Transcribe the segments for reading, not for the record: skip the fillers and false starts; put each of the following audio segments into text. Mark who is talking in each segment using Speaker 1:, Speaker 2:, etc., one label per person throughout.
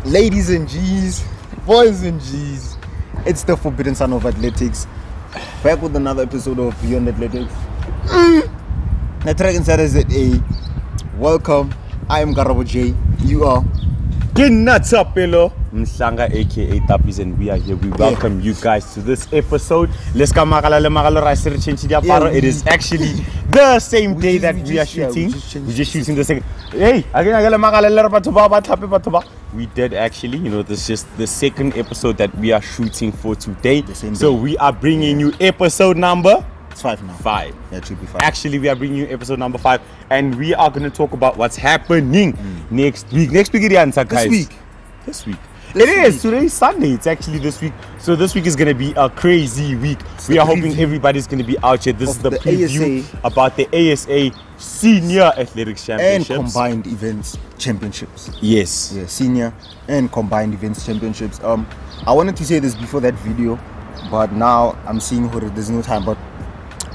Speaker 1: Ladies and G's, boys and G's, it's the forbidden son of athletics. Back with another episode of Beyond Athletics. The TRACKINSIDER ZA. Welcome. I am KaraboJ. You are
Speaker 2: Thapelo, Mhlanga aka Thappies, and we are here. We welcome you guys to this episode. It is actually the same day that we are shooting. We're just shooting the second. Hey, we did actually, you know, this is just the second episode that we are shooting for today. So we are bringing you episode number.
Speaker 1: It's 5 now.
Speaker 2: 5.
Speaker 1: Yeah, it should be 5.
Speaker 2: Actually, we are bringing you episode number 5, and we are going to talk about what's happening next week. Next week, guys. This week. Today's Sunday. It's actually this week. So this week is going to be a crazy week. We are hoping everybody's going to be out here. This is the preview about the ASA Senior Athletics Championships
Speaker 1: and Combined Events Championships.
Speaker 2: Yes.
Speaker 1: Yeah, Senior and Combined Events Championships. I wanted to say this before that video, but now I'm seeing there's no time. But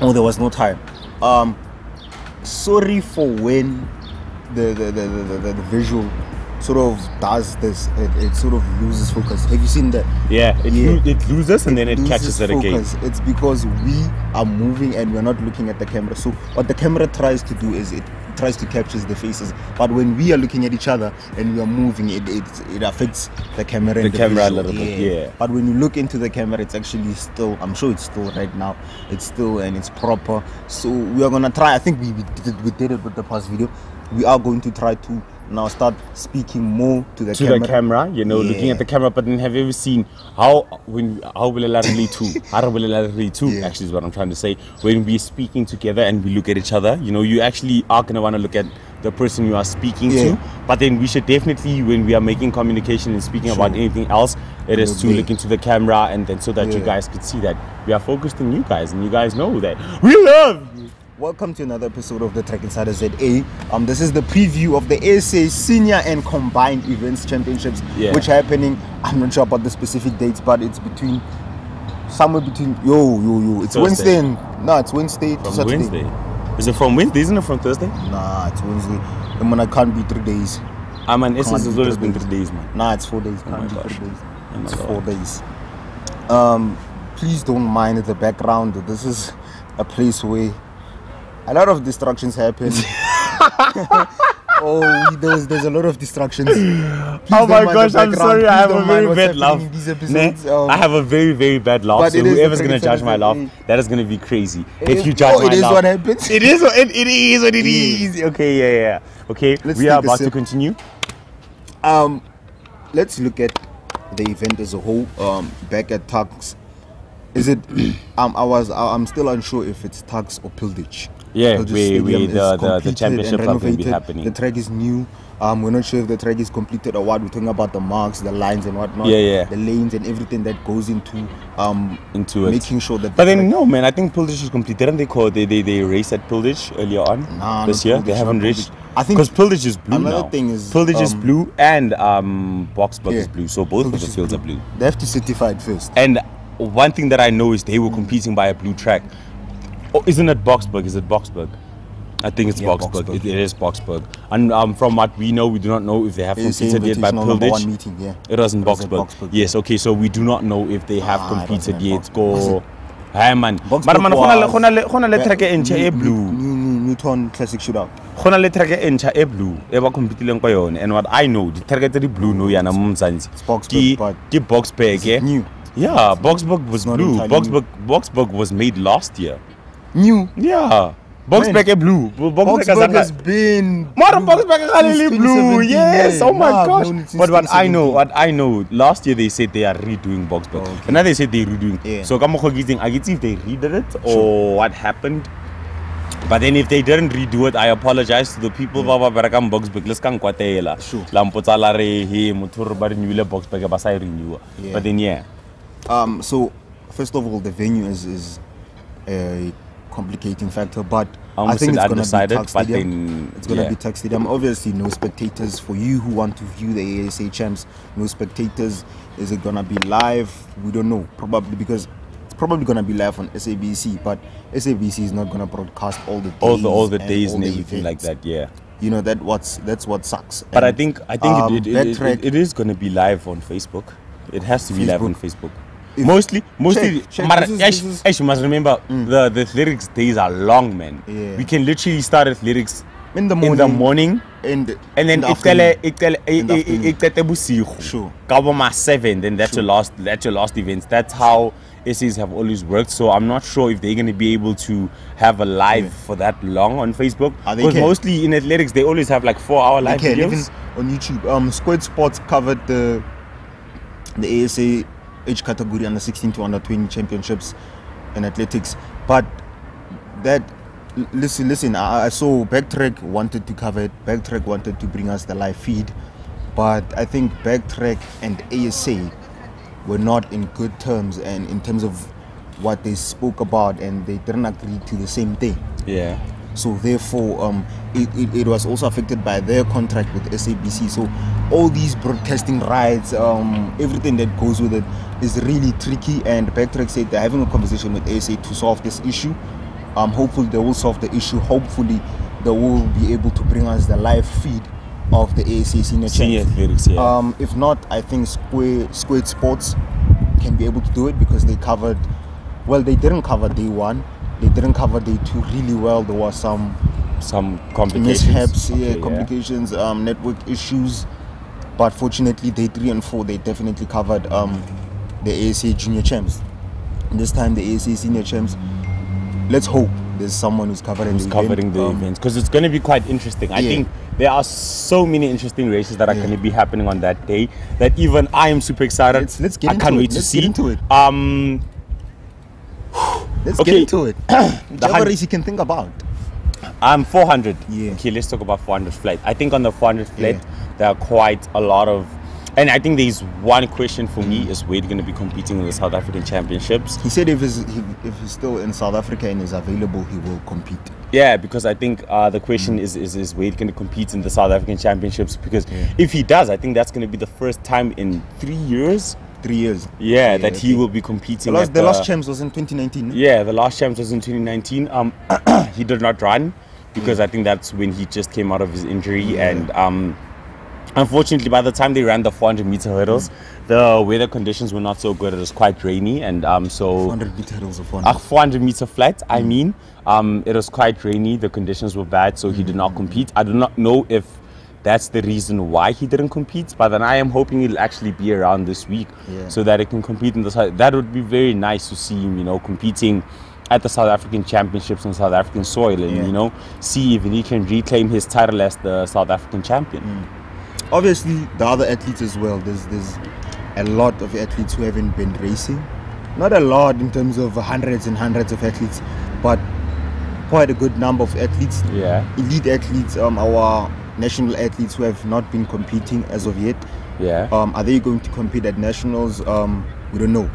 Speaker 1: there was no time. Sorry for when the visual sort of does this. It sort of loses focus. Have you seen that?
Speaker 2: Yeah, it loses and then it catches it again.
Speaker 1: It's because we are moving and we're not looking at the camera. So what the camera tries to do is it tries to capture the faces, but when we are looking at each other and we are moving, it affects the camera and the camera visual. A little bit. Yeah. But when you look into the camera, it's actually still, I'm sure it's still right now, it's still and it's proper. So we are gonna try. I think we did it with the past video. We are going to try to now start speaking more to the camera. You know, looking at the camera. But then, have you ever seen how actually is what I'm trying to say, when we're speaking together and we look at each other, you know, you actually are gonna want to look at the person you are speaking to. But then we should definitely, when we are making communication and speaking about anything else, it is to look into the camera, and then so that you guys could see that we are focused on you guys, and you guys know that we love you. Welcome to another episode of the TRACKINSIDER ZA. This is the preview of the ASA Senior and Combined Events Championships, which are happening. I'm not sure about the specific dates, but it's somewhere between it's
Speaker 2: Thursday.
Speaker 1: Wednesday. It's Wednesday to Saturday.
Speaker 2: Wednesday. Is it from Wednesday? Isn't it from Thursday?
Speaker 1: Nah, it's Wednesday. I can't be 3 days.
Speaker 2: Man, it's always been 3 days, man.
Speaker 1: Nah, it's 4 days. Can't be 3 days. It's 4 days. Please don't mind the background. This is a place where a lot of distractions happen. There's a lot of distractions.
Speaker 2: Oh my gosh, I'm sorry. I have a very bad laugh. I have a very, very bad laugh. So whoever's going to judge my laugh, that is going to be crazy. If you judge my laugh. It is what happens. It is what it is. Okay, yeah. Okay, we are about to continue.
Speaker 1: Let's look at the event as a whole. Back at TUKS. Is it? I'm still unsure if it's TUKS or Pildich.
Speaker 2: Yeah, the championship are going to be happening.
Speaker 1: The track is new. We're not sure if the track is completed or what. We're talking about the marks, the lines, and whatnot. The lanes and everything that goes into making sure that.
Speaker 2: But then no, man, I think Pildich is completed. And they race at Pildich earlier on this year. They haven't raced. I think because Pildich is blue now. Thing is Pildich is blue and Boksburg is blue. So both of the fields are blue.
Speaker 1: They have to certify it first.
Speaker 2: And one thing that I know is they were competing by a blue track. Oh, isn't it Boksburg? Is it Boksburg? I think it's Boksburg. It is Boksburg. And from what we know, we do not know if they have competed yet by Pildich. It wasn't Boksburg. Yes, okay, so we do not know if they have competed yet. Go. Hey man. Khona track e ntjha e blue.
Speaker 1: Newton Classic Shootout.
Speaker 2: Khona le track e ntjha e blue. E ba competileng kwa yone. And what I know, the track tse di blue no yana mo Mzansi. Ke Boksburg. New. Yeah, Boksburg was blue. Boksburg was made last year.
Speaker 1: New.
Speaker 2: Yeah. Boksburg is blue.
Speaker 1: Boksburg has been
Speaker 2: Boksburg is blue. Yes. Oh my gosh. But what I know, last year they said they are redoing Boksburg. And now they said they're redoing. So I get if they redid it or what happened. But then if they didn't redo it, I apologize to the people Baba Barakam Boksburg. Let's come kwatela. Lampotalare he motor ba renewile Boksburg ba sa renew. But then
Speaker 1: so first of all, the venue is a complicating factor, but
Speaker 2: I think it's going to be TUKS Stadium.
Speaker 1: It's going to be TUKS Stadium. Obviously, no spectators for you who want to view the ASA champs. No spectators. Is it going to be live? We don't know. Probably because it's probably going to be live on SABC, but SABC is not going to broadcast all the days,
Speaker 2: all the days and everything like that. Yeah.
Speaker 1: you know, that's what sucks.
Speaker 2: But
Speaker 1: and,
Speaker 2: I think it is going to be live on Facebook. It has to be live on Facebook. Mostly.
Speaker 1: Check.
Speaker 2: You must remember the athletics days are long, man.
Speaker 1: Yeah.
Speaker 2: We can literally start athletics
Speaker 1: in the morning
Speaker 2: and then sure. 7, then that's your last event. That's how ASAs have always worked. So I'm not sure if they're going to be able to have a live for that long on Facebook, because mostly in athletics they always have like 4-hour live videos.
Speaker 1: Even on YouTube. Squared Sports covered the ASA age category under 16 to under 20 championships in athletics, but that listen, I saw Backtrack wanted to cover it. Backtrack wanted to bring us the live feed, but I think Backtrack and ASA were not in good terms, and in terms of what they spoke about, and they didn't agree to the same thing.
Speaker 2: Yeah.
Speaker 1: So therefore, it was also affected by their contract with SABC. So all these broadcasting rights, everything that goes with it is really tricky. And Backtrack said they're having a conversation with ASA to solve this issue. Hopefully they will solve the issue. Hopefully they will be able to bring us the live feed of the ASA senior
Speaker 2: athletics. Yeah.
Speaker 1: If not, I think Squared Sports can be able to do it, because they covered. Well, they didn't cover day 1. They didn't cover day 2 really well. There was some
Speaker 2: complications,
Speaker 1: mishaps, complications, network issues. But fortunately, day 3 and 4 they definitely covered the ASA junior champs. This time the ASA senior champs. Let's hope there's someone who's covering the
Speaker 2: events, because it's going to be quite interesting. I think there are so many interesting races that are going to be happening on that day that even I am super excited.
Speaker 1: Let's get
Speaker 2: I can't wait to see.
Speaker 1: Get into it. Let's get into it. Whichever race you can think about.
Speaker 2: 400.
Speaker 1: Yeah.
Speaker 2: Okay, let's talk about 400 flat. I think on the 400 flat, there are quite a lot of, and I think there's one question for me: is Wade going to be competing in the South African Championships?
Speaker 1: He said if he's still in South Africa and is available, he will compete.
Speaker 2: Yeah, because I think the question is Wade going to compete in the South African Championships? Because if he does, I think that's going to be the first time in 3 years.
Speaker 1: 3 years.
Speaker 2: Yeah, that he will be competing.
Speaker 1: The last champs was in 2019.
Speaker 2: Yeah, the last champs was in 2019. He did not run because I think that's when he just came out of his injury, and unfortunately, by the time they ran the 400-meter hurdles, the weather conditions were not so good. It was quite rainy, and so
Speaker 1: 400-meter hurdles or 400?
Speaker 2: 400-meter flat. I mean, it was quite rainy. The conditions were bad, so he did not compete. I do not know if that's the reason why he didn't compete, but then I am hoping it'll actually be around this week, so that it can compete in the South. That would be very nice to see him, competing at the South African Championships on South African soil, and see if he can reclaim his title as the South African champion.
Speaker 1: Obviously, the other athletes as well. There's a lot of athletes who haven't been racing. Not a lot in terms of hundreds and hundreds of athletes, but quite a good number of athletes.
Speaker 2: Yeah.
Speaker 1: Elite athletes, our national athletes who have not been competing as of yet.
Speaker 2: Yeah.
Speaker 1: Are they going to compete at nationals? We don't know.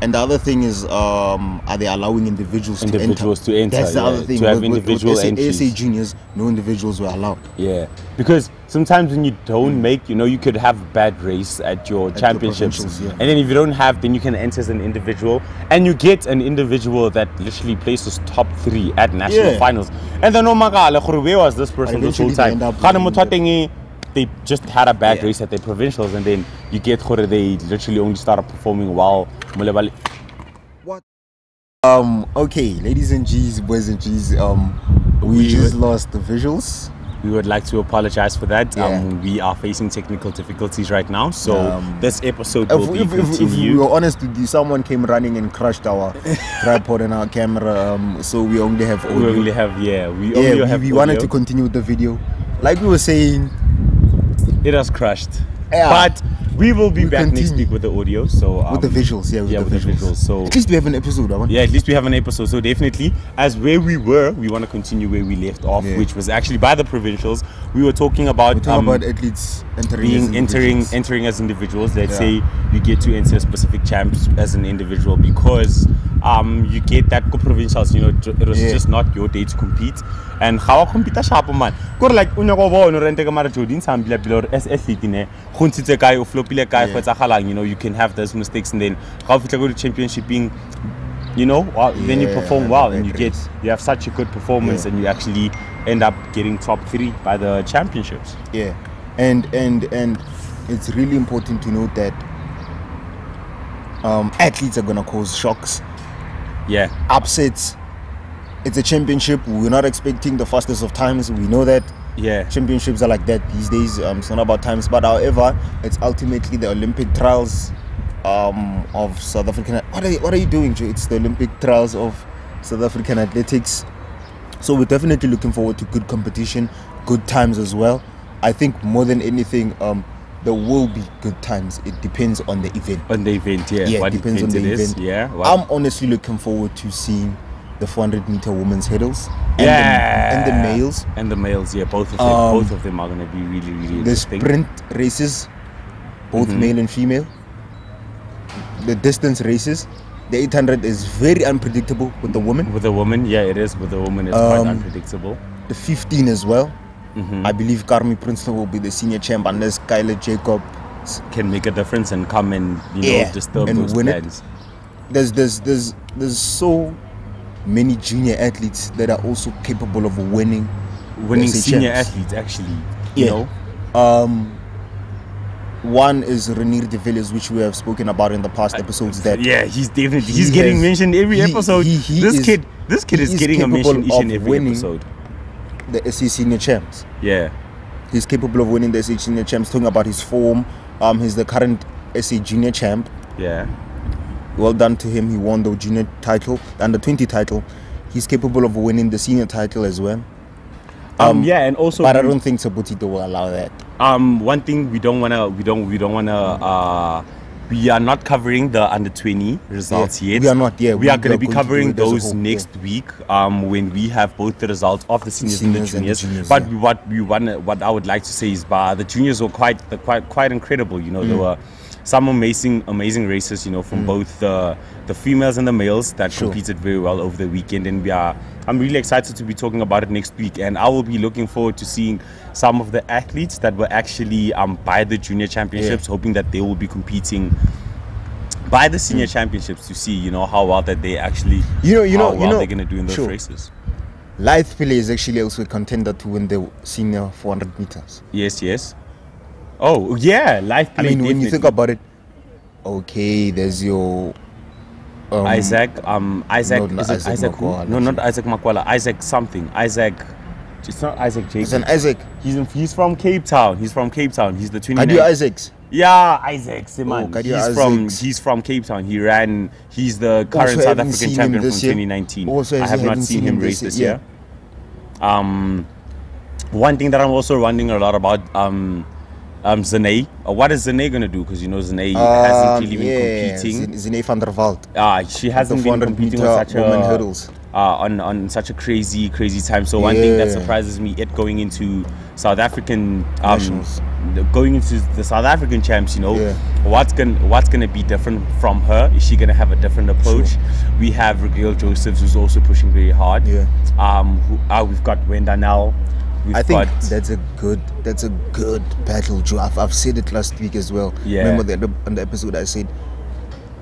Speaker 1: And the other thing is, are they allowing individuals to enter? That's the other thing.
Speaker 2: To have individual entries.
Speaker 1: ASA juniors, no individuals were allowed.
Speaker 2: Yeah, because sometimes when you don't make, you could have a bad race at your championships, and then if you don't have, then you can enter as an individual, and you get an individual that literally places top 3 at national finals. And then where was this person this whole time? They just had a bad race at their provincials, and then you get they literally only started performing well.
Speaker 1: What? Okay, ladies and G's, boys and G's, we just lost the visuals.
Speaker 2: We would like to apologize for that. We are facing technical difficulties right now, so this episode will be continued.
Speaker 1: If we were honest with you, someone came running and crushed our tripod and our camera, so we only have audio.
Speaker 2: We
Speaker 1: wanted to continue with the video. Like we were saying,
Speaker 2: it has crushed, but we will be back next week with the audio. So
Speaker 1: with the visuals, with the visuals.
Speaker 2: So
Speaker 1: at least we have an episode.
Speaker 2: At least we have an episode. So definitely, as where we were, we want to continue where we left off, which was actually by the provincials. We were talking about
Speaker 1: athletes
Speaker 2: entering as individuals. Let's say you get to enter specific champs as an individual, because you get that provincials. It was just not your day to compete. And how compete sharp man? Because like you can have those mistakes, and then how if you go to championshiping, you know, then you perform well and you have such a good performance and you actually end up getting top 3 by the championships.
Speaker 1: Yeah, and it's really important to note that athletes are gonna cause shocks, upsets. It's a championship. We're not expecting the fastest of times. We know that. Championships are like that these days. It's not about times, but however, it's ultimately the Olympic trials of South African. What are you doing, Joe? It's the Olympic trials of South African athletics. So we're definitely looking forward to good competition, good times as well. I think more than anything, there will be good times. It depends on the event.
Speaker 2: On the event, yeah.
Speaker 1: It depends on the event.
Speaker 2: Yeah.
Speaker 1: I'm honestly looking forward to seeing the 400-meter women's hurdles and the males.
Speaker 2: And the males, both of them are going to be really, really interesting.
Speaker 1: The sprint races, both male and female. The distance races. The 800 is very unpredictable with the women.
Speaker 2: With the women, it is. With the women, it's quite unpredictable.
Speaker 1: The 15 as well. I believe Carmi Princeton will be the senior champ unless Kyla Jacob
Speaker 2: can make a difference and come and disturb and those plans.
Speaker 1: There's so many junior athletes that are also capable of winning
Speaker 2: senior athletes, actually. You know.
Speaker 1: One is LC De Villiers, which we have spoken about in the past episodes. That
Speaker 2: he's getting mentioned every episode. This kid is getting a mention each and every episode.
Speaker 1: The SA senior champs.
Speaker 2: Yeah,
Speaker 1: he's capable of winning the SA senior champs. Talking about his form, he's the current SA junior champ.
Speaker 2: Yeah.
Speaker 1: Well done to him. He won the junior title, the under-20 title. He's capable of winning the senior title as well.
Speaker 2: And also,
Speaker 1: but I don't think Sabutito will allow that.
Speaker 2: One thing we are not covering the under-20 results yet.
Speaker 1: We are not.
Speaker 2: We are going to be covering those next week. When we have both the results of the seniors and the juniors. But what I would like to say is, the juniors were quite incredible. You know, there were some amazing races, you know, from both the females and the males that competed very well over the weekend, and I'm really excited to be talking about it next week, and I will be looking forward to seeing some of the athletes that were actually by the junior championships, hoping that they will be competing by the senior championships to see, you know, how well that they actually they're going to do in those races.
Speaker 1: Thapelo is actually also a contender to win the senior 400 meters.
Speaker 2: Yes. Oh yeah, Thapelo.
Speaker 1: I mean, when you think about it, okay, there's your
Speaker 2: Isaac.
Speaker 1: Not Isaac
Speaker 2: Makwala. Isaac something. Isaac. It's not Isaac Jacob.
Speaker 1: It's an Isaac.
Speaker 2: He's from Cape Town. He's the 29th.
Speaker 1: Kadio Isaacs.
Speaker 2: Yeah, Isaac. He's from Cape Town. He's the current South African champion from 2019. I have not seen him race this year. One thing that I'm also wondering a lot about, Zane. What is Zane going to do? Because, you know, Zane hasn't really been competing.
Speaker 1: Zane van der Walt.
Speaker 2: She hasn't been competing on such
Speaker 1: hurdles.
Speaker 2: On such a crazy time. So one thing that surprises me, going into South African going into the South African champs, you know, what's gonna be different from her? Is she gonna have a different approach? We have Regale Josephs, who's also pushing very hard. We've got Wenda now.
Speaker 1: I think that's a good battle, Joe. I've said it last week as well. Remember on the episode I said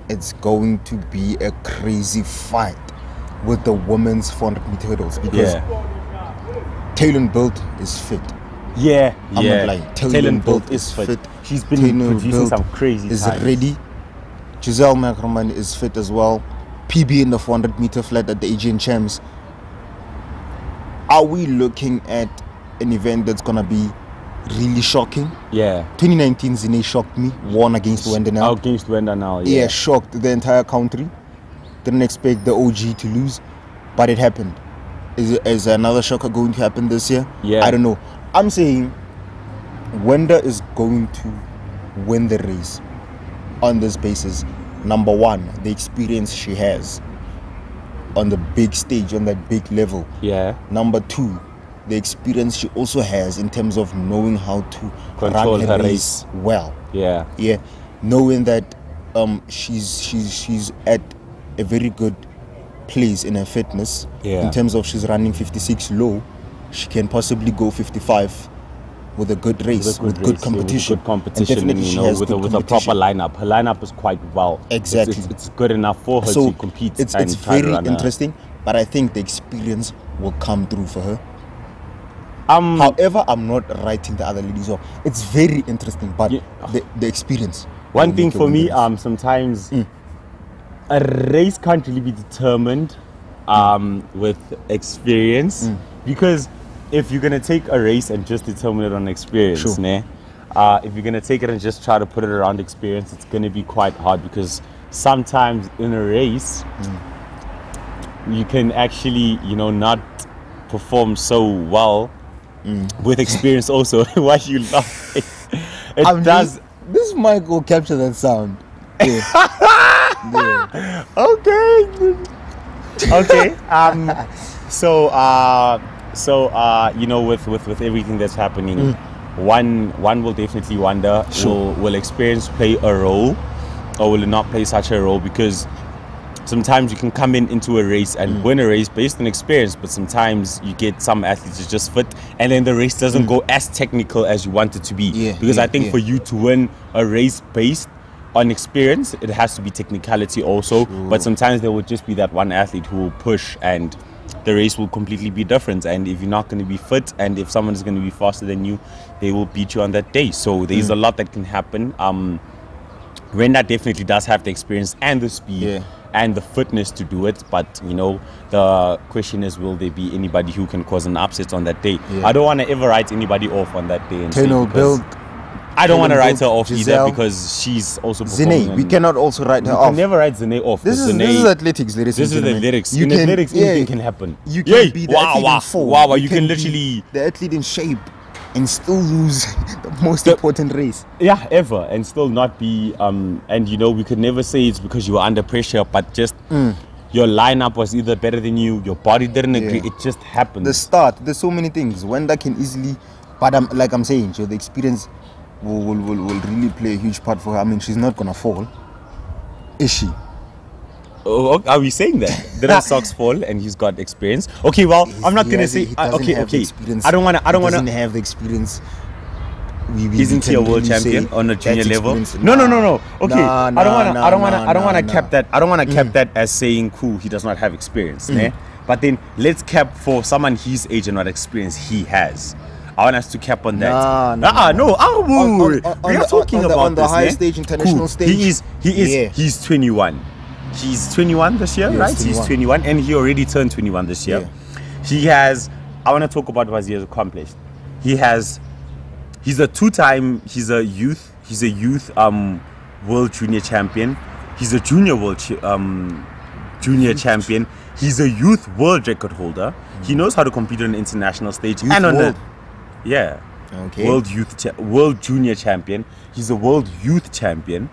Speaker 1: it's going to be a crazy fight with the women's 400-meter hurdles because Taylor Built is fit. I'm not lying.
Speaker 2: Taylor Built is fit. She's been producing some crazy
Speaker 1: is
Speaker 2: times.
Speaker 1: Ready. Giselle Mackerman is fit as well. PB in the 400-meter flat at the Asian Champs. Are we looking at an event that's gonna be really shocking? 2019 Zine shocked me. Won against Wenda now. Shocked the entire country. Didn't expect the OG to lose, but it happened. Is another shocker going to happen this year? I don't know. I'm saying Wenda is going to win the race on this basis. Number one, the experience she has on the big stage, on that big level. Number two, the experience she also has in terms of knowing how to run her race well. Knowing that she's at a very good place in her fitness. In terms of she's running 56 low, she can possibly go 55 with a good race, with good competition.
Speaker 2: With good competition, and, you know, with a proper lineup. Her lineup is quite well.
Speaker 1: Exactly.
Speaker 2: It's good enough for her to compete.
Speaker 1: It's very interesting, but I think the experience will come through for her. However, I'm not writing the other ladies off. It's very interesting, but the experience.
Speaker 2: One thing for me, sometimes a race can't really be determined with experience, because if you're gonna take a race and just determine it on experience, if you're gonna take it and just try to put it around experience, it's gonna be quite hard, because sometimes in a race you can actually, you know, not perform so well with experience also. Why you laughing? It does.
Speaker 1: This mic will capture that sound. Yeah. Yeah.
Speaker 2: Okay. So you know, with everything that's happening, one will definitely wonder, will experience play a role, or will it not play such a role? Because sometimes you can come into a race and win a race based on experience, but sometimes you get some athletes who just fit, and then the race doesn't go as technical as you want it to be. Because I think for you to win a race based on experience, it has to be technicality also. But sometimes there will just be that one athlete who will push, and the race will completely be different. And if you're not going to be fit, and if someone is going to be faster than you, they will beat you on that day. So there's a lot that can happen. Renda definitely does have the experience and the speed and the fitness to do it, but you know, the question is, will there be anybody who can cause an upset on that day? I don't want to ever write anybody off on that day. I don't want to write her off either, because she's also
Speaker 1: Zine. We cannot also write her off.
Speaker 2: You can never write Zine off.
Speaker 1: This is athletics, ladies and gentlemen.
Speaker 2: This is athletics. In athletics, anything can happen.
Speaker 1: You can be the athlete in form.
Speaker 2: You can literally
Speaker 1: the athlete in shape and still lose the most important race.
Speaker 2: Yeah, ever, and still not be and you know, we could never say it's because you were under pressure, but just your lineup was either better than you, your body didn't agree, it just happened.
Speaker 1: The start, there's so many things. Wenda can easily, but like I'm saying, so the experience will really play a huge part for her. I mean, she's not gonna fall, is she?
Speaker 2: Oh, are we saying that? Didn't Socks fall and he's got experience? Okay, well, I'm not gonna say. Okay. I don't wanna.
Speaker 1: Doesn't have the experience.
Speaker 2: Isn't he a world champion on a junior level? No. Okay, I don't wanna cap that. I don't wanna cap that as saying, cool, he does not have experience. But then let's cap for someone his age and what experience he has. I want us to cap on that. We are talking about
Speaker 1: on the high stage, international stage.
Speaker 2: He's 21. He's 21 this year, right?
Speaker 1: 21.
Speaker 2: He's 21, and he already turned 21 this year. He has. I want to talk about what he has accomplished. He's a youth world junior champion. He's a junior world junior champion. He's a youth world record holder. He knows how to compete on an international stage and on the world junior champion. He's a world youth champion.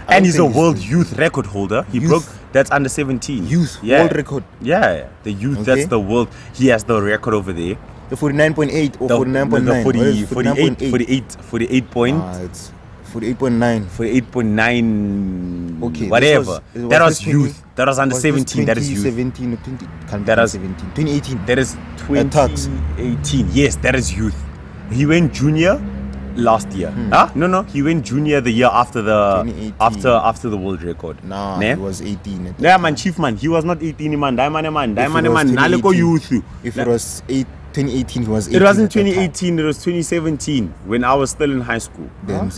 Speaker 2: And he's a world youth record holder. He broke, that's under 17.
Speaker 1: World record.
Speaker 2: Yeah, the youth, that's the world. He has the record over there.
Speaker 1: The 49.8 or 49.9?
Speaker 2: 48 point.
Speaker 1: It's 48.9.
Speaker 2: 48.9.
Speaker 1: Okay.
Speaker 2: Whatever. That was youth. That was under 17. That is youth.
Speaker 1: 17 or 20.
Speaker 2: That is
Speaker 1: 17. 2018.
Speaker 2: That is 2018. Yes, that is youth. He went junior last year. No, he went junior the year after the after the world record.
Speaker 1: Nah, he was 18.
Speaker 2: Yeah, man, chief man. He was not 18 man. Youth.
Speaker 1: If it was 2018, he was 18.
Speaker 2: It wasn't 2018, it was 2017 when I was still in high school.
Speaker 1: Then,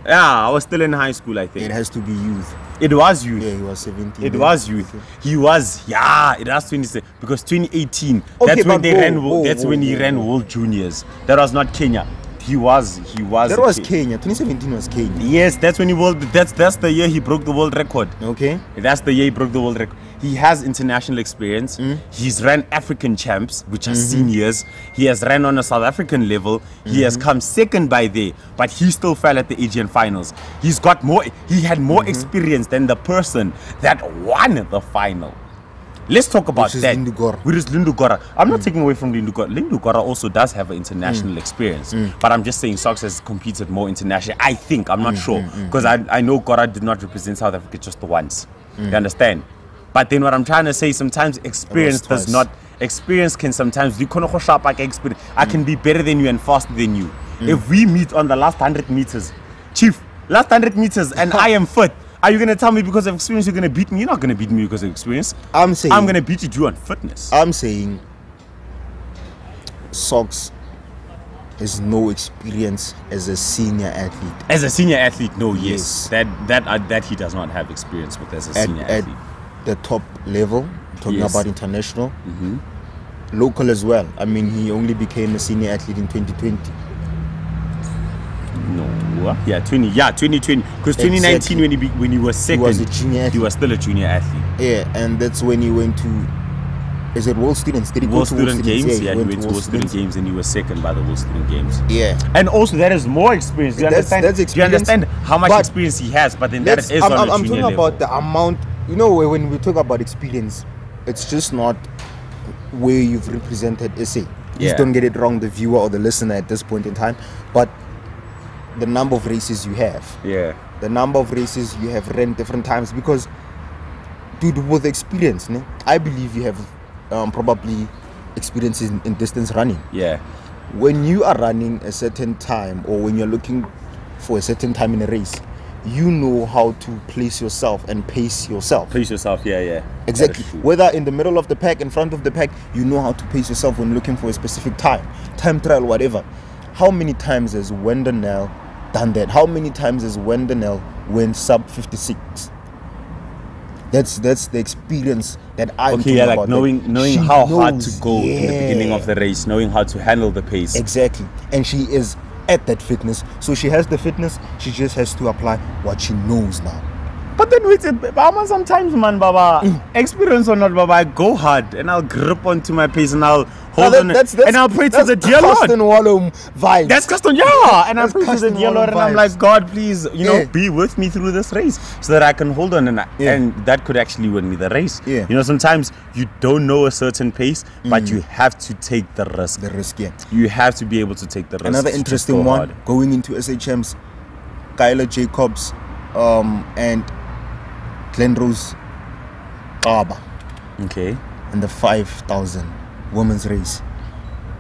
Speaker 2: yeah, I was still in high school, I think.
Speaker 1: It has to be youth.
Speaker 2: It was youth.
Speaker 1: Yeah, he was 17.
Speaker 2: It was youth. He was, it was 27 because 2018. That's when they ran. That's when he ran World Juniors. That was not Kenya. He was.
Speaker 1: That was Kenya. 2017 was Kenya.
Speaker 2: Yes, that's when that's the year he broke the world record.
Speaker 1: Okay.
Speaker 2: That's the year he broke the world record. He has international experience. He's ran African champs, which are seniors. He has ran on a South African level. He has come second by there, but he still fell at the Asian finals. He's got more. He had more experience than the person that won the final. Let's talk about that. Which is Lindu Gora. I'm not taking away from Lindu Gora. Lindu Gora also does have an international experience. But I'm just saying Sox has competed more internationally. I think. I'm not sure. Because I know Gora did not represent South Africa just once. You understand? But then what I'm trying to say, sometimes experience does not experience can sometimes I can be better than you and faster than you. If we meet on the last 100 meters, chief, last 100 meters and I am fit, are you going to tell me because of experience you're going to beat me? You're not going to beat me because of experience.
Speaker 1: I'm saying
Speaker 2: I'm going to beat you on fitness.
Speaker 1: I'm saying Socks has no experience as a senior athlete.
Speaker 2: As a senior athlete, no, yes. That he does not have experience with as a senior athlete.
Speaker 1: At the top level, talking about international, local as well. I mean, he only became a senior athlete in 2020.
Speaker 2: No, yeah, 2020. Because 2019 when he was second,
Speaker 1: he was a junior athlete.
Speaker 2: He was still a junior athlete.
Speaker 1: Yeah, and that's when he went to. Is it World Students? Did he
Speaker 2: World
Speaker 1: go to
Speaker 2: Student Games? Yeah, he went to World Student Games and he was second by the World Student Games. Yeah. And also that is more experience. Do you understand?
Speaker 1: That's experience.
Speaker 2: Do you understand how much experience he has? But then that is on a junior
Speaker 1: I'm talking
Speaker 2: level.
Speaker 1: about the amount. You know, when we talk about experience, it's just not where you've represented SA. Please don't get it wrong, the viewer or the listener at this point in time. But the number of races you have.
Speaker 2: Yeah.
Speaker 1: The number of races you have ran different times. Because, dude, with experience, I believe you have probably experiences in distance running.
Speaker 2: Yeah.
Speaker 1: When you are running a certain time or when you're looking for a certain time in a race, you know how to place yourself and pace yourself.
Speaker 2: Pace yourself, yeah.
Speaker 1: Exactly. Whether in the middle of the pack, in front of the pack, you know how to pace yourself when looking for a specific time trial, whatever. How many times has Wendenell done that? How many times has Wendenell went sub 56? That's the experience that I'm talking about.
Speaker 2: Like knowing how hard to go in the beginning of the race, knowing how to handle the pace.
Speaker 1: Exactly. And she is at that fitness. So she has the fitness, she just has to apply what she knows now.
Speaker 2: But then wait, sometimes, man, Baba, experience or not, Baba, I go hard and I'll grip onto my pace and I'll hold on and I'll pray to the dear Lord.
Speaker 1: That's Wallum vibes.
Speaker 2: That's custom, and I pray to the dear Lord and I'm like, God, please, be with me through this race so that I can hold on and that could actually win me the race.
Speaker 1: Yeah.
Speaker 2: You know, sometimes you don't know a certain pace, but you have to take the risk. You have to be able to take the risk.
Speaker 1: Another interesting one, going into SHMs, Kyla Jacobs and Glenrose Kaba.
Speaker 2: Okay.
Speaker 1: And the 5,000 women's race.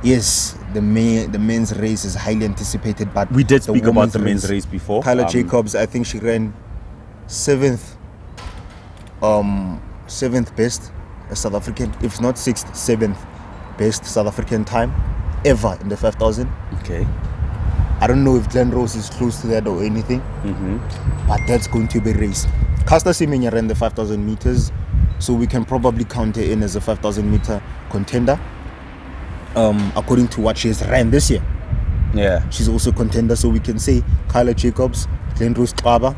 Speaker 1: Yes, the men's race is highly anticipated, but
Speaker 2: we did speak about the men's race before.
Speaker 1: Kyla Jacobs, I think she ran seventh best South African, if not sixth, seventh best South African time ever in the 5,000.
Speaker 2: Okay.
Speaker 1: I don't know if Glenrose is close to that or anything, but that's going to be a race. Caster Semenya ran the 5,000 meters, so we can probably count her in as a 5,000 meter contender. According to what she has ran this year.
Speaker 2: Yeah.
Speaker 1: She's also a contender, so we can say Kyla Jacobs, Glenrose Kaba,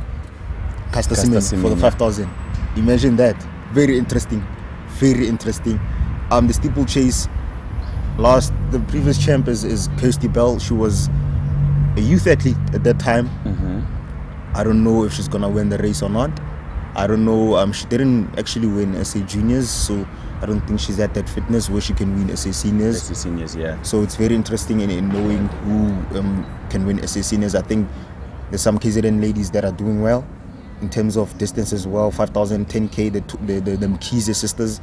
Speaker 1: Caster Semenya for the 5,000. Imagine that. Very interesting. Very interesting. The steeplechase, the previous champ is Kirsty Bell. She was a youth athlete at that time. I don't know if she's gonna win the race or not. I don't know. She didn't actually win SA Juniors, so I don't think she's at that fitness where she can win SA Seniors.
Speaker 2: SA Seniors, yeah.
Speaker 1: So it's very interesting in knowing who can win SA Seniors. I think there's some KZN ladies that are doing well in terms of distance as well. 5,000, 10K, the Mkhize sisters.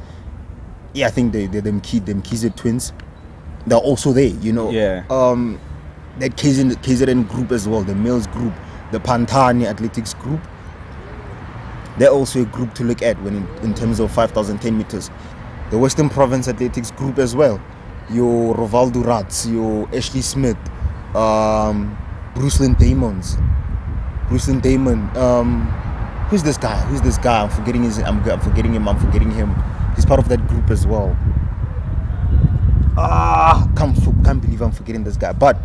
Speaker 1: Yeah, I think the Mkhize twins, they're also there, you know.
Speaker 2: Yeah.
Speaker 1: That KZN group as well, the males group, the Pantani Athletics group, they're also a group to look at when in terms of 5,000, 10 meters. The Western Province Athletics group as well. Your Rovaldo Rats, your Ashley Smith, Bruce Lynn Damon. Who's this guy? I'm forgetting him. He's part of that group as well. Can't believe I'm forgetting this guy. But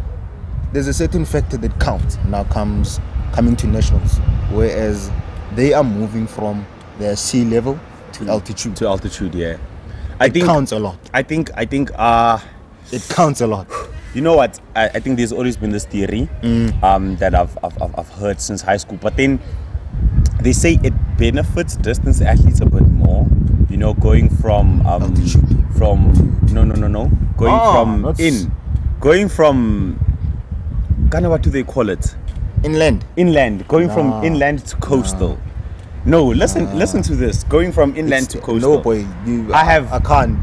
Speaker 1: there's a certain factor that counts now coming to nationals, whereas they are moving from their sea level to altitude.
Speaker 2: To altitude, yeah.
Speaker 1: It counts a lot.
Speaker 2: I think
Speaker 1: it counts a lot.
Speaker 2: You know what? I think there's always been this theory that I've heard since high school, but then they say it benefits distance athletes a bit more. You know, going from
Speaker 1: altitude.
Speaker 2: Going from kind of, what do they call it?
Speaker 1: Inland.
Speaker 2: Going from inland to coastal. No, listen to this. Going from inland to coastal.
Speaker 1: No, boy. I can't.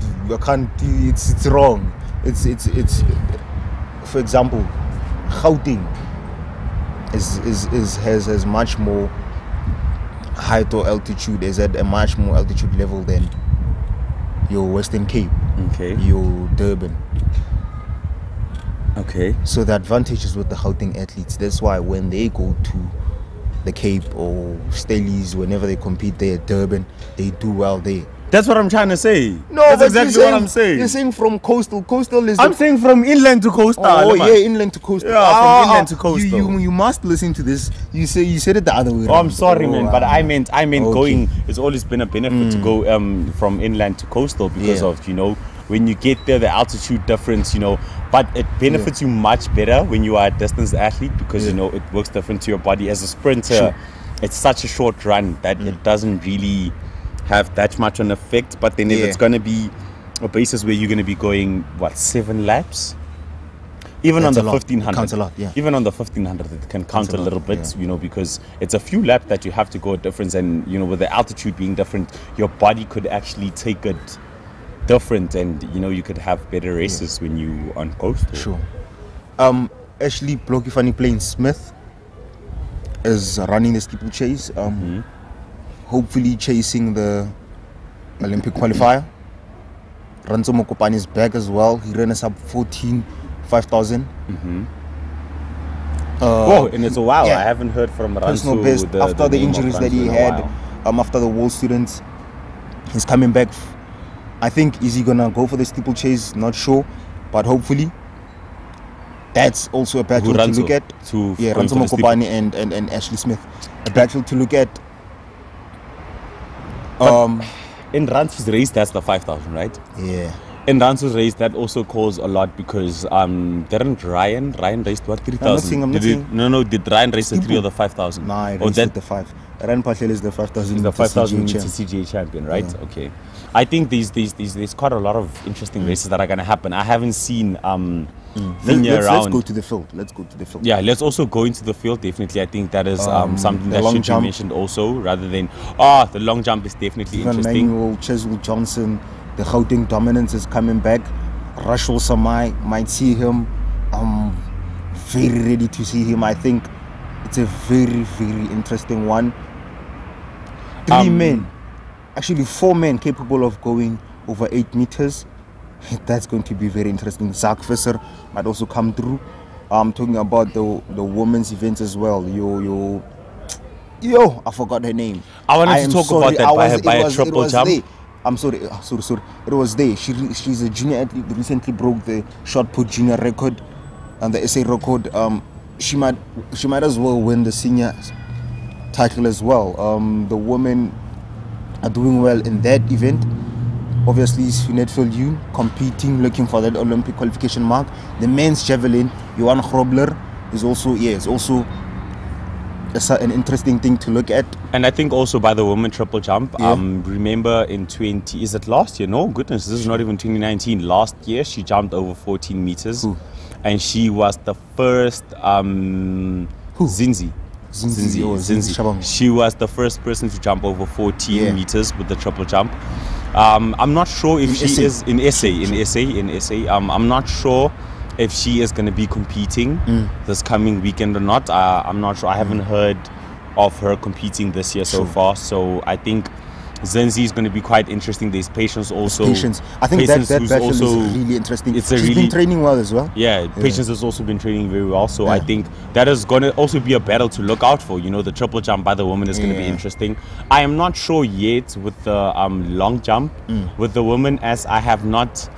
Speaker 1: It's wrong. It's. For example, Gauteng has much more height or altitude. Is at a much more altitude level than your Western Cape.
Speaker 2: Okay.
Speaker 1: Your Durban.
Speaker 2: Okay.
Speaker 1: So the advantage is with the Gauteng athletes. That's why when they go to the Cape or Stellies, whenever they compete there at Durban, they do well there.
Speaker 2: That's what I'm trying to say.
Speaker 1: No,
Speaker 2: that's exactly what I'm saying.
Speaker 1: You're saying from coastal. Coastal is.
Speaker 2: I'm saying from inland to coastal.
Speaker 1: Oh yeah, inland to coastal.
Speaker 2: Yeah, from inland to coastal.
Speaker 1: You must listen to this. You said it the other way.
Speaker 2: Oh, I'm sorry, man, but I meant
Speaker 1: okay.
Speaker 2: going. It's always been a benefit to go from inland to coastal because of when you get there, the altitude difference, but it benefits you much better when you are a distance athlete because it works different to your body. As a sprinter,
Speaker 1: Sure.
Speaker 2: It's such a short run that it doesn't really have that much an effect. But then if it's going to be a basis where you're going to be going 7 laps, even on the 1500,
Speaker 1: counts a lot, yeah.
Speaker 2: Even on the 1500, it can count a little bit, because it's a few laps that you have to go a difference, and with the altitude being different, your body could actually take it different, and you could have better races when you on coastal.
Speaker 1: Sure. Actually, Blokkie Funny Plain Smith is running the steeplechase. Hopefully chasing the Olympic qualifier. Ranzo Mokopane is back as well. He ran us up 5,000.
Speaker 2: And it's a while.
Speaker 1: Yeah.
Speaker 2: I haven't heard from Ranzo.
Speaker 1: Personal best after the injuries that he had. After the World Students, he's coming back. I think, is he gonna go for the steeplechase? Not sure, but hopefully. That's also a battle to look at. Ranzo Mokopane and Ashley Smith. A battle to look at.
Speaker 2: In Ranzo's race, that's the 5,000, right?
Speaker 1: Yeah.
Speaker 2: In Ranzo's race, that also caused a lot because didn't Ryan raced what, 3,000? Did Ryan race the 3 or the 5,000?
Speaker 1: Nah, I raced the 5. Ryan Patel is the 5,000.
Speaker 2: He's the 5,000 CGA champion, right? Yeah. Okay. I think there's quite a lot of interesting races that are gonna happen. I haven't seen
Speaker 1: Let's go to the field.
Speaker 2: Yeah, let's also go into the field. Definitely, I think that is something that should be mentioned also, rather than the long jump is definitely interesting.
Speaker 1: Manuel, Cheswell Johnson, the Gauteng dominance is coming back. Rashul Samai, might see him. I'm very ready to see him. I think it's a very, very interesting one. 3 men, actually 4 men capable of going over 8 meters. That's going to be very interesting. Zach Visser might also come through. I'm talking about the women's events as well. Yo, I forgot her name.
Speaker 2: I wanted to talk about that by a triple jump.
Speaker 1: I'm sorry. It was there. She's a junior athlete. Recently broke the shot put junior record and the SA record. She might as well win the senior title as well. The women are doing well in that event. Obviously, Sunetfield Yoon competing, looking for that Olympic qualification mark. The men's javelin, Johan Grobler, is also an interesting thing to look at.
Speaker 2: And I think also by the women triple jump, remember in is it last year? No, goodness, this is not even 2019. Last year, she jumped over 14 meters.
Speaker 1: Who?
Speaker 2: And she was the first Zinzi. She was the first person to jump over 14 meters with the triple jump. I'm not sure if she is in SA. I'm not sure if she is going to be competing this coming weekend or not. I'm not sure. I haven't heard of her competing this year so far. So I think Zenzi is going to be quite interesting. There's Patience also.
Speaker 1: I think that battle is really interesting. She's been training well as well.
Speaker 2: Yeah, Patience has also been training very well. So I think that is going to also be a battle to look out for. The triple jump by the women is going to be interesting. I am not sure yet with the long jump with the women, as I have not.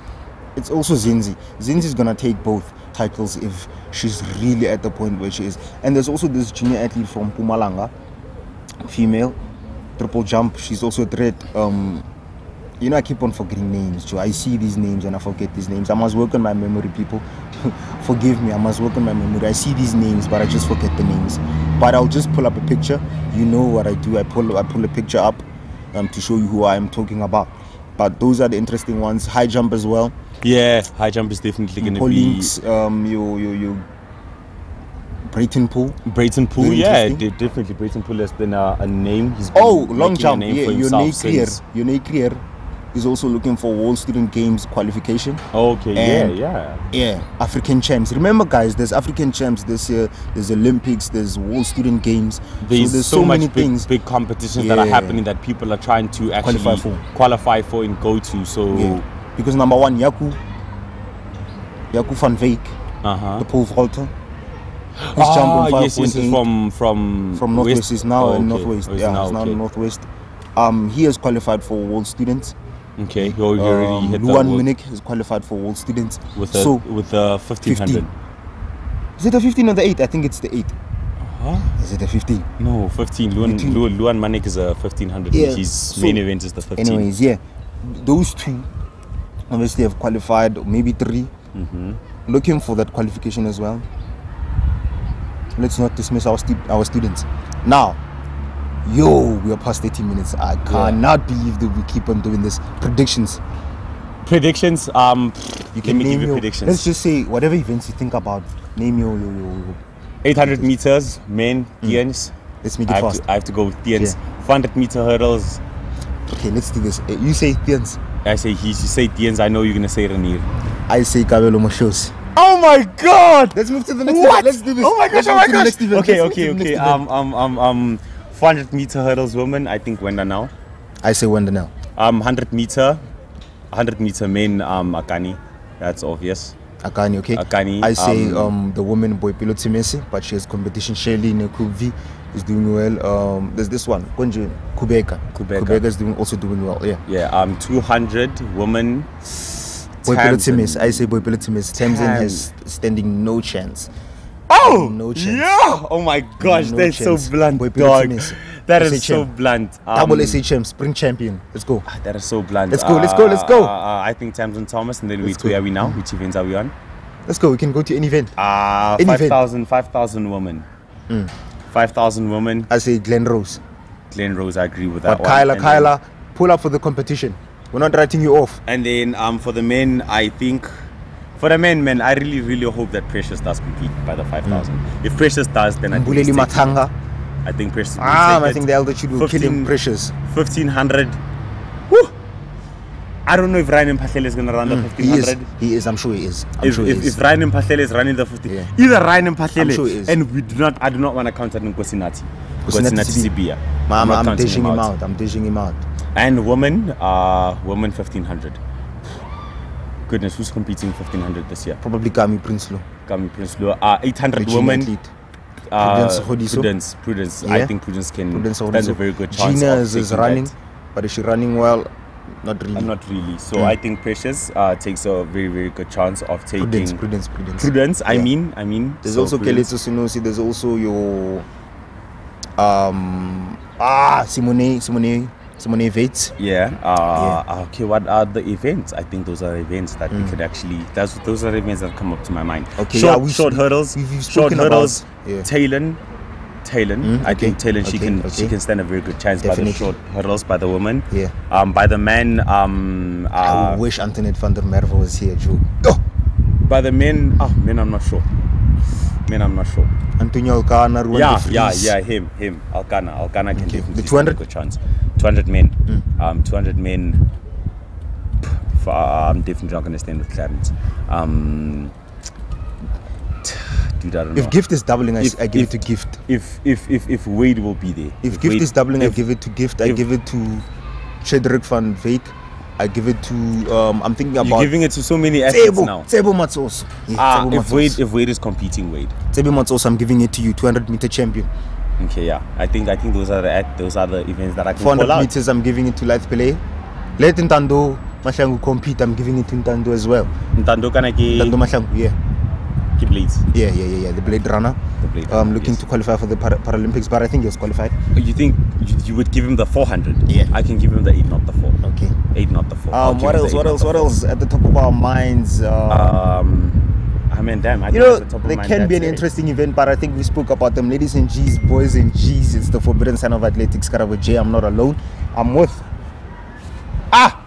Speaker 1: It's also Zinzi. Zinzi is going to take both titles if she's really at the point where she is. And there's also this junior athlete from Mhlanga, female. Triple jump, she's also a threat. I keep on forgetting names, Joe. I see these names and I forget these names. I must work on my memory, people. Forgive me, I must work on my memory. I see these names, but I just forget the names. But I'll just pull up a picture. You know what I do. I pull a picture up to show you who I am talking about. But those are the interesting ones. High jump as well.
Speaker 2: Yeah, high jump is definitely going to be.
Speaker 1: You Brayton Poole.
Speaker 2: Brayton Poole, yeah, definitely. Brayton Poole has been a name. He's been
Speaker 1: long jump.
Speaker 2: Yeah,
Speaker 1: Yone Krier is also looking for World Student Games qualification.
Speaker 2: Okay,
Speaker 1: and
Speaker 2: yeah.
Speaker 1: African champs. Remember, guys, there's African champs this year. There's Olympics. There's World Student Games.
Speaker 2: There's so many big competitions that are happening that people are trying to actually qualify for and go to. So
Speaker 1: because number one, Jaco van Wyk, the pole vaulter. He's jumping 5.8 from Northwest. He's now in Northwest. He's now in Northwest. He has qualified for World Students.
Speaker 2: Okay, he already hit
Speaker 1: Luan Minnick is qualified for World Students.
Speaker 2: With the 1500.
Speaker 1: Is it the 15 or the 8? I think it's the 8. Is it the 15?
Speaker 2: No, 15. Luan Minnick is a 1500.
Speaker 1: Yeah.
Speaker 2: His main event is the 15.
Speaker 1: Anyways, yeah, those two obviously have qualified, or maybe 3. Looking for that qualification as well. Let's not dismiss our students. Now, we are past 30 minutes. I cannot believe that we keep on doing this. Predictions.
Speaker 2: You can give me predictions.
Speaker 1: Let's just say whatever events you think about. Name your
Speaker 2: 800 meters, men, Tiens.
Speaker 1: Let's make it fast.
Speaker 2: I have to go with Tiens. 400 meter hurdles.
Speaker 1: Okay, let's do this. You say Tiens.
Speaker 2: I say you say Tiens. I know you're gonna say Renier.
Speaker 1: I say KaraboJ.
Speaker 2: Oh my God!
Speaker 1: Let's move to the next event. Let's do this.
Speaker 2: Oh my gosh! Okay. 400 meter hurdles women. I think Wenda now.
Speaker 1: I say Wenda now.
Speaker 2: 100 meter men. Akani. That's obvious.
Speaker 1: Akani, okay.
Speaker 2: Akani.
Speaker 1: I say the woman Boipelo Timesi, but she has competition. Shirley Nekuvi is doing well. There's this one, Konje Kubeka. Kubeka is also doing well.
Speaker 2: Yeah. 200 women.
Speaker 1: Boipelo Timesi. I say Boipelo Timesi. Tamsin has standing no chance.
Speaker 2: Oh,
Speaker 1: no chance.
Speaker 2: Yeah. Oh my gosh, that's so blunt, dog. That is so blunt.
Speaker 1: Double SA champ, spring champion. Let's go.
Speaker 2: That is so blunt.
Speaker 1: Let's go.
Speaker 2: I think Tamsin Thomas, and then where are we now? Which events are we on?
Speaker 1: Let's go. We can go to any event.
Speaker 2: 5,000 women. 5,000 women.
Speaker 1: I say Glen Rose.
Speaker 2: I agree with that
Speaker 1: one. But Kyla, pull up for the competition. We're not writing you off.
Speaker 2: And then for the men, I think. For the men, I really hope that Precious does compete by the 5,000. If Precious does, then I think
Speaker 1: Mhlanga.
Speaker 2: I think Precious.
Speaker 1: I think the altitude will kill him. Precious.
Speaker 2: 1,500. Woo! I don't know if Ryan Mpahlele is gonna run the 1,500.
Speaker 1: He is. I'm sure he is.
Speaker 2: If Ryan Mpahlele is running the 15, either Ryan Mpahlele, and I do not want to count on Nkosinati. Nkosinati Sibia.
Speaker 1: I'm dishing him out.
Speaker 2: And women 1,500. Goodness, who's competing 1,500 this year?
Speaker 1: Probably Kami Prinsloo.
Speaker 2: 800 women. Prudence.
Speaker 1: Yeah.
Speaker 2: I think Prudence can stand a very good chance.
Speaker 1: Gina is running, but is she running well? Not really.
Speaker 2: Not really. So I think Precious takes a very good chance of taking
Speaker 1: Prudence.
Speaker 2: I mean.
Speaker 1: There's also Kelly Sunusi. There's also your Simone Vates.
Speaker 2: Okay, what are the events? I think those are events that we could actually. Those are events that come up to my mind.
Speaker 1: Okay,
Speaker 2: short hurdles. Talon. I think Talon. She can stand a very good chance. Definitely. By the short hurdles by the woman.
Speaker 1: Yeah.
Speaker 2: By the men.
Speaker 1: I wish Antoinette van der Merwe was here, Joe.
Speaker 2: By the men. Men, I'm not sure.
Speaker 1: Antonio Alcana,
Speaker 2: him. Alcana can definitely
Speaker 1: the 200
Speaker 2: good chance. 200 men. 200 men. I'm definitely not going to stand with Clarence. Dude, I don't know.
Speaker 1: If Gift is doubling, I give it to Gift.
Speaker 2: If Wade will be there.
Speaker 1: If Gift is doubling, I give it to Gift. I give it to Chedrick van Wyk. I give it to I'm thinking about.
Speaker 2: You're giving it to so many athletes now.
Speaker 1: Tebo Matsos.
Speaker 2: If Wade is competing, Wade.
Speaker 1: Tebo Matsos, I'm giving it to you, 200 meter champion.
Speaker 2: Okay, yeah. I think those are the events that I can
Speaker 1: 400
Speaker 2: call out.
Speaker 1: meters, I'm giving it to Thapelo. Let Ntando Mhlanga compete, I'm giving it to Ntando as well.
Speaker 2: Ntando
Speaker 1: Mhlanga, yeah.
Speaker 2: Keep blades.
Speaker 1: Yeah. The blade runner. Looking to qualify for the Paralympics, but I think he was qualified.
Speaker 2: You think you would give him the 400?
Speaker 1: Yeah.
Speaker 2: I can give him the 8, not the 4.
Speaker 1: Okay.
Speaker 2: 8, not the 4.
Speaker 1: What else? At the top of our minds.
Speaker 2: I mean, damn.
Speaker 1: There can be an interesting event, but I think we spoke about them. Ladies and G's, boys and G's, it's the forbidden sign of athletics. KaraboJ, I'm not alone. I'm with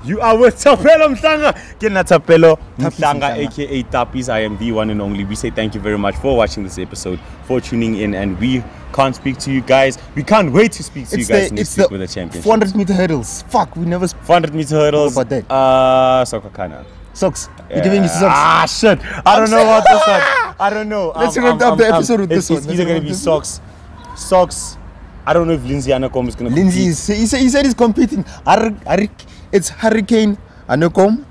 Speaker 2: You are with Thapelo Mhlanga. Thapelo Mhlanga, aka Thappies. I am the one and only. We say thank you very much for watching this episode, for tuning in, and we can't speak to you guys. We can't wait to speak to you guys next week with the championship.
Speaker 1: 400-meter hurdles. Fuck, we never.
Speaker 2: 400-meter hurdles.
Speaker 1: What about that?
Speaker 2: Soccer kinda.
Speaker 1: Socks. You're giving me socks.
Speaker 2: Ah shit. I don't know about this one. I don't know.
Speaker 1: Let's wrap up the episode with this one.
Speaker 2: It's either gonna be socks. I don't know if Lindsay Anakom is gonna compete.
Speaker 1: Lindsay he said he's competing. It's Hurricane Anakom,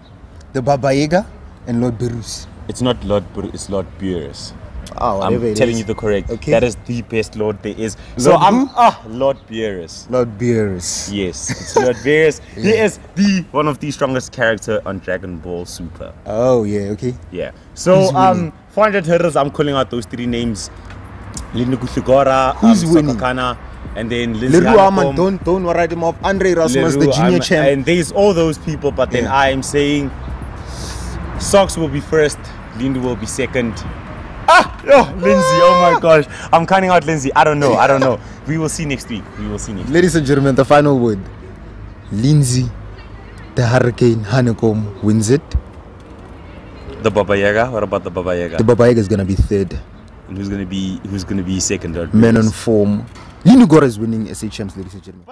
Speaker 1: the Baba Yaga, and Lord Berus.
Speaker 2: It's not Lord Berus, it's Lord Beerus.
Speaker 1: Oh,
Speaker 2: I'm telling you the correct.
Speaker 1: Okay.
Speaker 2: That is the best Lord there is.
Speaker 1: Lord
Speaker 2: Lord Beerus.
Speaker 1: Lord Beerus.
Speaker 2: Yes, it's Lord Beerus. He is one of the strongest character on Dragon Ball Super.
Speaker 1: Oh yeah, okay.
Speaker 2: Yeah. So 400 hurdles, I'm calling out those 3 names. Lindu Kushigora,
Speaker 1: who's winning?
Speaker 2: Sakakana, and then Lindsay
Speaker 1: Leroy, don't write him off. Andre Rasmus, the junior champ.
Speaker 2: And there's all those people, but then I am saying Socks will be first, Lindu will be second. Lindsay, oh my gosh. I'm counting out Lindsay. I don't know. We will see next week.
Speaker 1: Ladies and gentlemen, the final word. Lindsay, the Hurricane Honeycomb wins it.
Speaker 2: The Baba Yaga? What about the Baba Yaga?
Speaker 1: The Baba Yaga is gonna be third.
Speaker 2: And who's gonna be second?
Speaker 1: Man on form. Lindu Gora is winning SA champs, ladies and gentlemen.